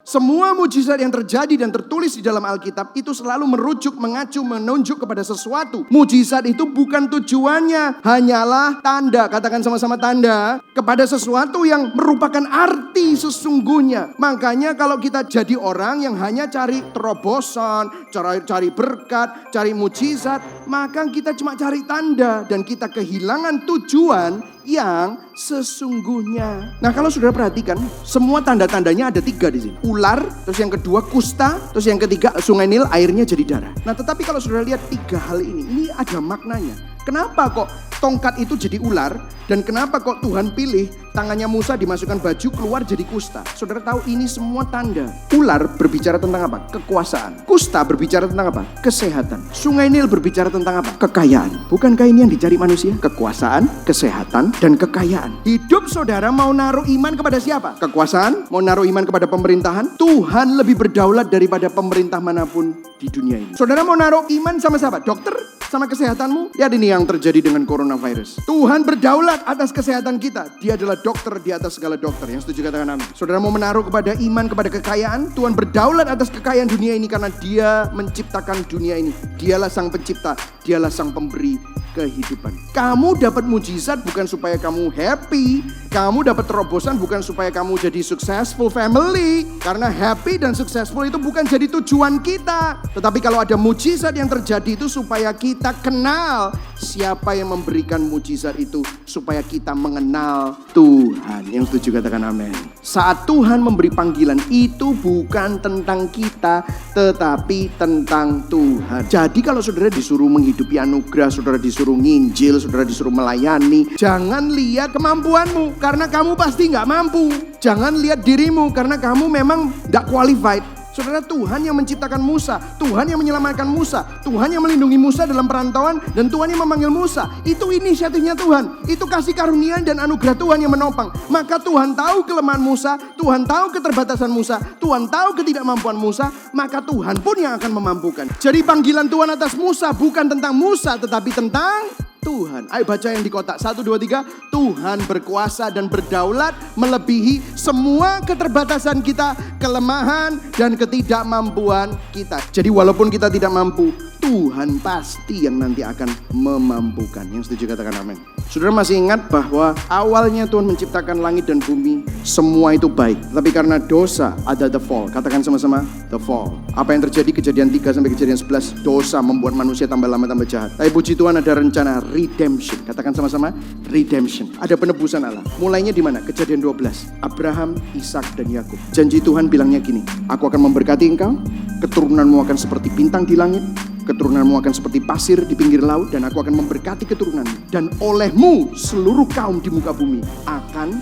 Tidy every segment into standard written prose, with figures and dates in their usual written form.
Semua mujizat yang terjadi dan tertulis di dalam Alkitab itu selalu merujuk, mengacu, menunjuk kepada sesuatu. Mujizat itu bukan tujuannya, hanyalah tanda, katakan sama-sama tanda, kepada sesuatu yang merupakan arti sesungguhnya. Makanya kalau kita jadi orang yang hanya cari terobosan, cari berkat, cari mujizat, maka kita cuma cari tanda dan kita kehilangan tujuan yang sesungguhnya. Nah, kalau saudara perhatikan, semua tanda-tandanya ada 3 di sini. Ular, terus yang kedua kusta, terus yang ketiga Sungai Nil airnya jadi darah. Nah, tetapi kalau saudara lihat 3 hal ini ada maknanya. Kenapa kok tongkat itu jadi ular dan kenapa kok Tuhan pilih tangannya Musa dimasukkan baju keluar jadi kusta? Saudara tahu ini semua tanda. Ular berbicara tentang apa? Kekuasaan. Kusta berbicara tentang apa? Kesehatan. Sungai Nil berbicara tentang apa? Kekayaan. Bukankah ini yang dicari manusia? Kekuasaan, kesehatan, dan kekayaan. Hidup saudara mau naruh iman kepada siapa? Kekuasaan? Mau naruh iman kepada pemerintahan? Tuhan lebih berdaulat daripada pemerintah manapun di dunia ini. Saudara mau naruh iman sama siapa? Dokter? Sama kesehatanmu? Lihat ini yang terjadi dengan coronavirus. Tuhan berdaulat atas kesehatan kita. Dia adalah dokter di atas segala dokter. Yang setuju katakan amin. Saudara mau menaruh kepada iman, kepada kekayaan? Tuhan berdaulat atas kekayaan dunia ini karena Dia menciptakan dunia ini. Dialah sang pencipta. Dialah sang pemberi kehidupan. Kamu dapat mujizat bukan supaya kamu happy. Kamu dapat terobosan bukan supaya kamu jadi successful family. Karena happy dan successful itu bukan jadi tujuan kita. Tetapi kalau ada mujizat yang terjadi itu supaya kita kenal siapa yang memberikan mujizat itu. Supaya kita mengenal Tuhan. Yang setuju katakan amin. Saat Tuhan memberi panggilan itu bukan tentang kita, tetapi tentang Tuhan. Jadi kalau saudara disuruh menghidupi anugerah, saudara disuruh nginjil, saudara disuruh melayani, jangan lihat kemampuanmu karena kamu pasti gak mampu. Jangan lihat dirimu karena kamu memang gak qualified. Saudara, Tuhan yang menciptakan Musa, Tuhan yang menyelamatkan Musa, Tuhan yang melindungi Musa dalam perantauan, dan Tuhan yang memanggil Musa. Itu inisiatifnya Tuhan, itu kasih karunia dan anugerah Tuhan yang menopang. Maka Tuhan tahu kelemahan Musa, Tuhan tahu keterbatasan Musa, Tuhan tahu ketidakmampuan Musa, maka Tuhan pun yang akan memampukan. Jadi panggilan Tuhan atas Musa bukan tentang Musa, tetapi tentang Tuhan. Ayo baca yang di kotak. 1, 2, 3. Tuhan berkuasa dan berdaulat melebihi semua keterbatasan kita, kelemahan dan ketidakmampuan kita. Jadi walaupun kita tidak mampu, Tuhan pasti yang nanti akan memampukan. Yang setuju katakan amin. Saudara masih ingat bahwa awalnya Tuhan menciptakan langit dan bumi, semua itu baik. Tapi karena dosa ada the fall. Katakan sama-sama, the fall. Apa yang terjadi? Kejadian 3 sampai kejadian 11. Dosa membuat manusia tambah lama tambah jahat. Tapi puji Tuhan ada rencana redemption. Katakan sama-sama, redemption. Ada penebusan Allah. Mulainya di mana? Kejadian 12. Abraham, Ishak dan Yakub. Janji Tuhan bilangnya gini, aku akan memberkati engkau, keturunanmu akan seperti bintang di langit, keturunanmu akan seperti pasir di pinggir laut, dan aku akan memberkati keturunanmu. Dan olehmu seluruh kaum di muka bumi akan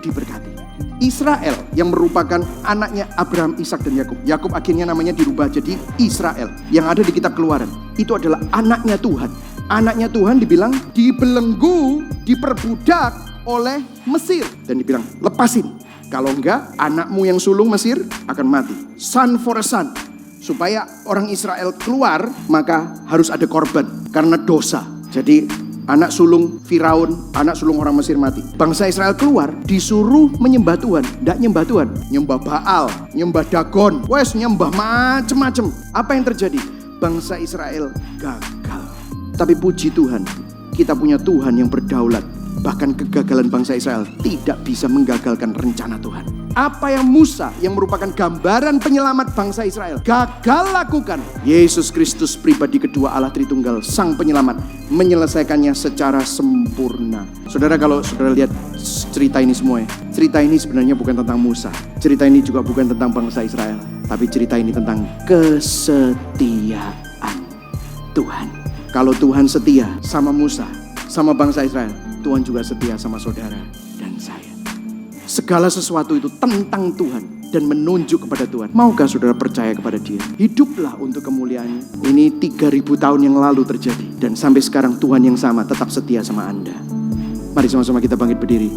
diberkati. Israel yang merupakan anaknya Abraham, Ishak dan Yakub. Yakub akhirnya namanya dirubah jadi Israel. Yang ada di kitab Keluaran. Itu adalah anaknya Tuhan. Anaknya Tuhan dibilang dibelenggu, diperbudak oleh Mesir. Dan dibilang lepasin. Kalau enggak, anakmu yang sulung Mesir akan mati. Son for a son. Supaya orang Israel keluar, maka harus ada korban karena dosa. Jadi anak sulung Firaun, anak sulung orang Mesir mati. Bangsa Israel keluar disuruh menyembah Tuhan. Tidak nyembah Tuhan, nyembah Baal, nyembah Dagon, nyembah macem-macem. Apa yang terjadi? Bangsa Israel gagal. Tapi puji Tuhan, kita punya Tuhan yang berdaulat. Bahkan kegagalan bangsa Israel tidak bisa menggagalkan rencana Tuhan. Apa yang Musa yang merupakan gambaran penyelamat bangsa Israel gagal lakukan, Yesus Kristus pribadi kedua Allah Tritunggal Sang Penyelamat menyelesaikannya secara sempurna. Saudara, kalau saudara lihat cerita ini semua, cerita ini sebenarnya bukan tentang Musa. Cerita ini juga bukan tentang bangsa Israel. Tapi cerita ini tentang kesetiaan Tuhan. Kalau Tuhan setia sama Musa, sama bangsa Israel, Tuhan juga setia sama saudara dan saya. Segala sesuatu itu tentang Tuhan dan menunjuk kepada Tuhan. Maukah saudara percaya kepada Dia? Hiduplah untuk kemuliaannya. Ini 3000 tahun yang lalu terjadi. Dan sampai sekarang Tuhan yang sama tetap setia sama Anda. Mari sama-sama kita bangkit berdiri.